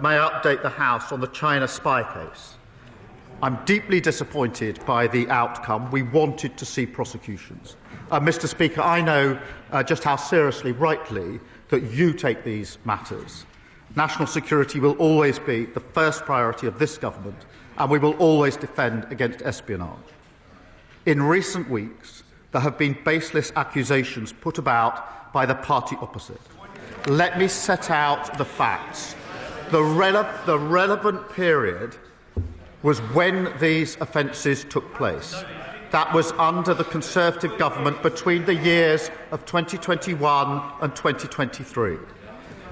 may I update the House on the China spy case? I'm deeply disappointed by the outcome. We wanted to see prosecutions. Mr. Speaker, I know just how seriously, rightly, that you take these matters. National security will always be the first priority of this government, and we will always defend against espionage. In recent weeks, there have been baseless accusations put about by the party opposite. Let me set out the facts. The relevant period was when these offences took place. That was under the Conservative government between the years of 2021 and 2023.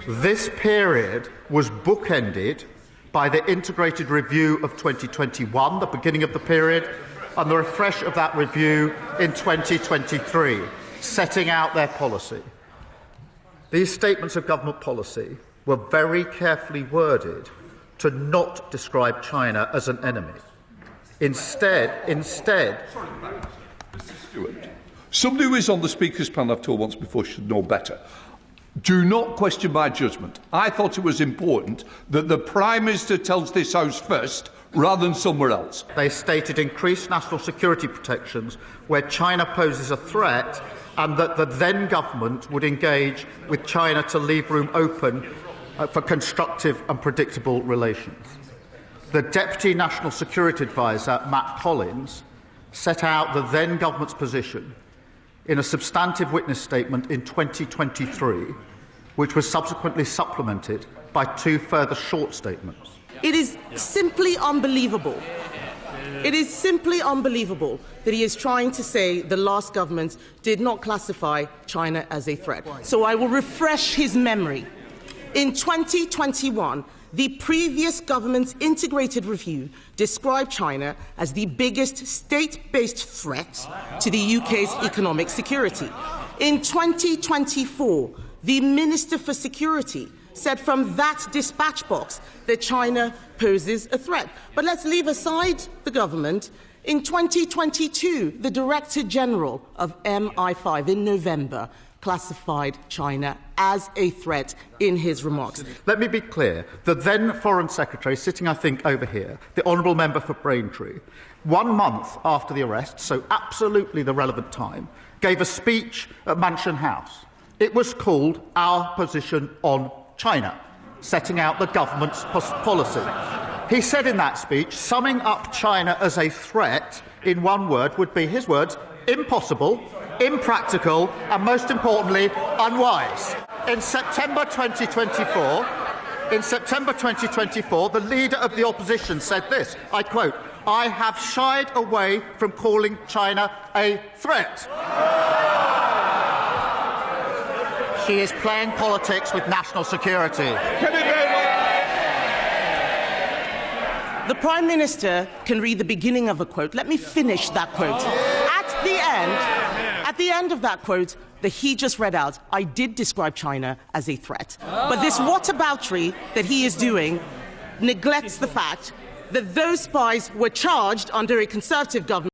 This period was bookended by the integrated review of 2021, the beginning of the period, and the refresh of that review in 2023, setting out their policy. These statements of government policy were very carefully worded to not describe China as an enemy. Instead, Mr. Stewart, somebody who is on the Speaker's panel, I've told once before, should know better. Do not question my judgment. I thought it was important that the Prime Minister tells this House first rather than somewhere else. They stated increased national security protections where China poses a threat, and that the then government would engage with China to leave room open for constructive and predictable relations. The Deputy National Security Advisor, Matt Collins, set out the then government's position in a substantive witness statement in 2023, which was subsequently supplemented by 2 further short statements. It is simply unbelievable. It is simply unbelievable that he is trying to say the last government did not classify China as a threat. So I will refresh his memory. In 2021, the previous government's integrated review described China as the biggest state-based threat to the UK's economic security. In 2024, the Minister for Security said from that dispatch box that China poses a threat. But let's leave aside the government. In 2022, the Director General of MI5 in November classified China as a threat in his remarks. Let me be clear. The then Foreign Secretary, sitting, I think, over here, the Honourable Member for Braintree, 1 month after the arrest, so absolutely the relevant time, gave a speech at Mansion House. It was called Our Position on China, setting out the government's policy. He said in that speech, summing up China as a threat in one word would be, his words, impossible, impractical, and most importantly, unwise. In September 2024, the leader of the opposition said this, I quote, "I have shied away from calling China a threat." She is playing politics with national security. The Prime Minister can read the beginning of a quote. Let me finish that quote. At the end of that quote that he just read out, I did describe China as a threat. But this whataboutery that he is doing neglects the fact that those spies were charged under a Conservative government